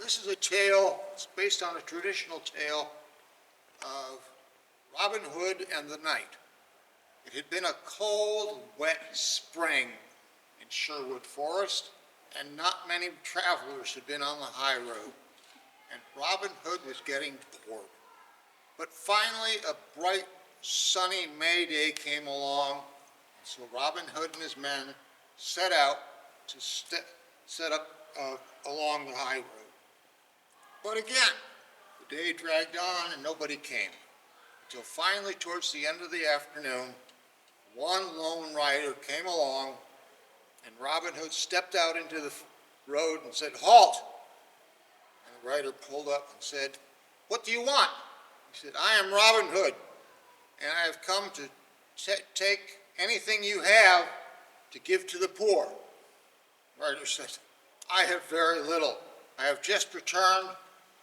This is a tale, it's based on a traditional tale of Robin Hood and the Knight. It had been a cold, wet spring in Sherwood Forest, and not many travelers had been on the high road, and Robin Hood was getting bored. But finally, a bright, sunny May day came along, so Robin Hood and his men set out to set up along the high road. But again, the day dragged on and nobody came, until finally, towards the end of the afternoon, one lone rider came along, and Robin Hood stepped out into the road and said, "Halt!" And the rider pulled up and said, "What do you want?" He said, "I am Robin Hood, and I have come to take anything you have to give to the poor." The rider said, "I have very little. I have just returned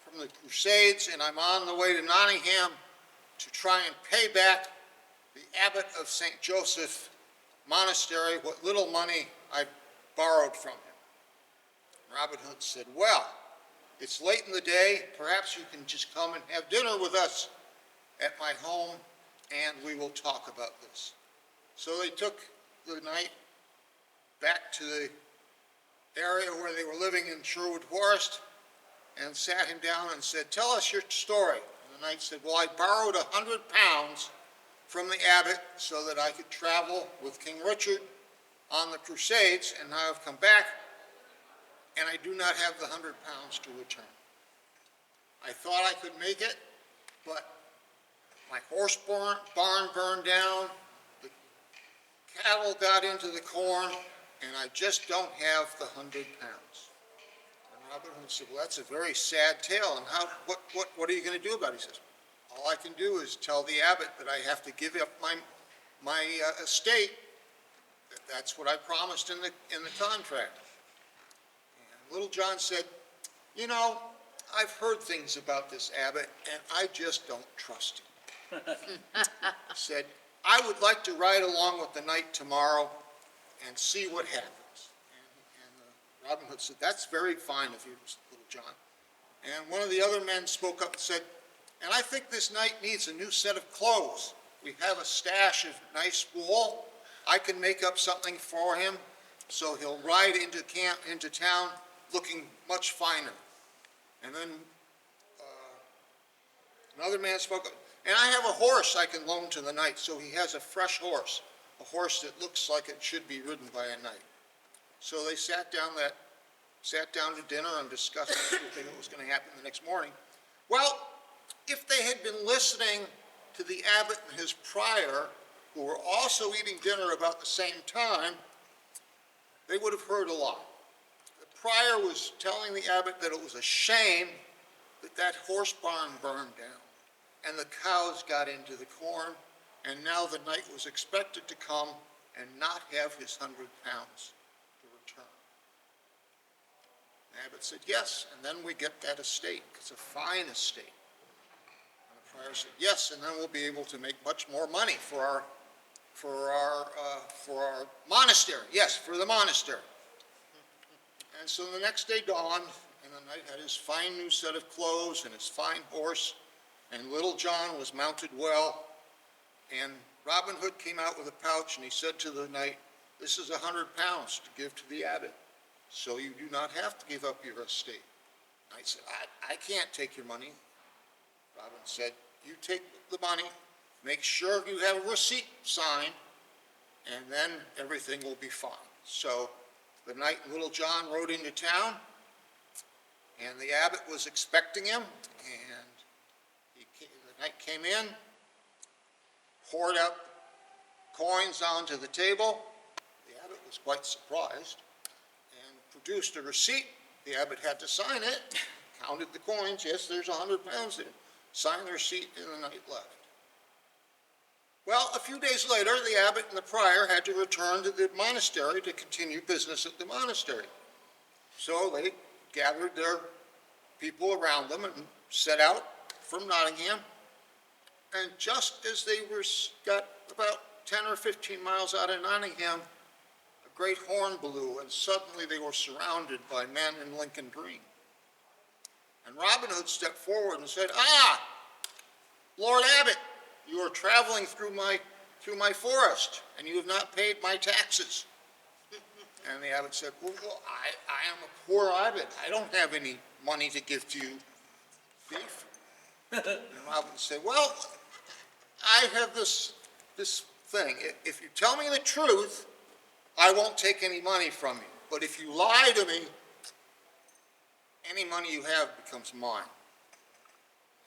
from the Crusades, and I'm on the way to Nottingham to try and pay back the abbot of St. Joseph Monastery what little money I borrowed from him." Robin Hood said, "Well, it's late in the day. Perhaps you can just come and have dinner with us at my home, and we will talk about this." So they took the knight back to the area where they were living in Sherwood Forest and sat him down and said, "Tell us your story." And the knight said, "Well, I borrowed 100 pounds from the abbot so that I could travel with King Richard on the Crusades, and now I've come back, and I do not have the 100 pounds to return. I thought I could make it, but my horse barn burned down, the cattle got into the corn, and I just don't have the 100 pounds. And Robin Hood said, "Well, that's a very sad tale, and what are you going to do about it?" He says, "All I can do is tell the abbot that I have to give up my estate. That's what I promised in the contract." And Little John said, "You know, I've heard things about this abbot, and I just don't trust him." He said, "I would like to ride along with the knight tomorrow and see what happens." And Robin Hood said, "That's very fine of you, Little John." And one of the other men spoke up and said, "And I think this knight needs a new set of clothes. We have a stash of nice wool. I can make up something for him so he'll ride into town looking much finer." And then another man spoke up, "And I have a horse I can loan to the knight so he has a fresh horse, a horse that looks like it should be ridden by a knight." So they sat down to dinner and discussed everything that was going to happen the next morning. Well, if they had been listening to the abbot and his prior, who were also eating dinner about the same time, they would have heard a lot. The prior was telling the abbot that it was a shame that horse barn burned down, and the cows got into the corn, and now the knight was expected to come and not have his 100 pounds to return. The abbot said, "Yes, and then we get that estate. It's a fine estate." And the prior said, "Yes, and then we'll be able to make much more money for our monastery. Yes, for the monastery." And so the next day dawned, and the knight had his fine new set of clothes and his fine horse, and Little John was mounted well. And Robin Hood came out with a pouch, and he said to the knight, "This is 100 pounds to give to the abbot, so you do not have to give up your estate." The knight said, I can't take your money." Robin said, "You take the money, make sure you have a receipt signed, and then everything will be fine." So the knight and Little John rode into town, and the abbot was expecting him, and the knight came in, poured out coins onto the table. The abbot was quite surprised and produced a receipt. The abbot had to sign it, counted the coins. Yes, there's 100 pounds in it. Signed the receipt, and the knight left. Well, a few days later, the abbot and the prior had to return to the monastery to continue business at the monastery. So they gathered their people around them and set out from Nottingham. And just as they got about 10 or 15 miles out of Nottingham, a great horn blew, and suddenly they were surrounded by men in Lincoln Green. And Robin Hood stepped forward and said, "Ah, Lord Abbot, you are traveling through my forest, and you have not paid my taxes." And the abbot said, "Well, I am a poor abbot. I don't have any money to give to you, thief." And Robin said, "Well, I have this thing. If you tell me the truth, I won't take any money from you. But if you lie to me, any money you have becomes mine."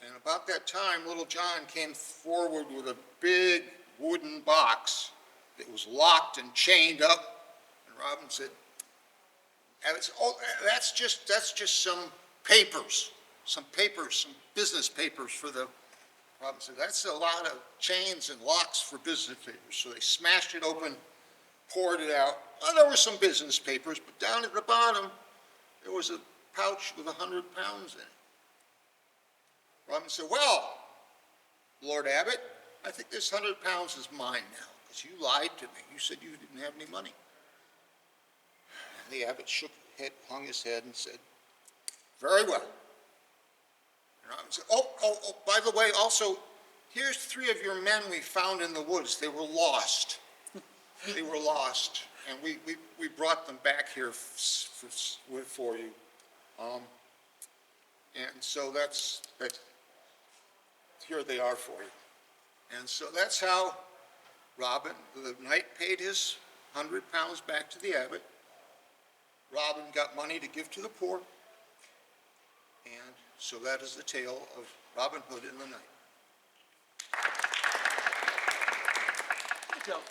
And about that time, Little John came forward with a big wooden box that was locked and chained up. And Robin said, "Oh, that's just some papers, some business papers for the..." Robin said, "That's a lot of chains and locks for business papers." So they smashed it open, poured it out. Well, there were some business papers, but down at the bottom, there was a pouch with 100 pounds in it. Robin said, "Well, Lord Abbot, I think this 100 pounds is mine now, because you lied to me. You said you didn't have any money." And the abbot hung his head and said, "Very well." And Robin said, oh, by the way, also, here's 3 of your men we found in the woods. They were lost. They were lost, and we brought them back here for you. And so that here they are for you. And so that's how Robin, the knight, paid his 100 pounds back to the abbot. Robin got money to give to the poor. And so that is the tale of Robin Hood and the Knight. Good job.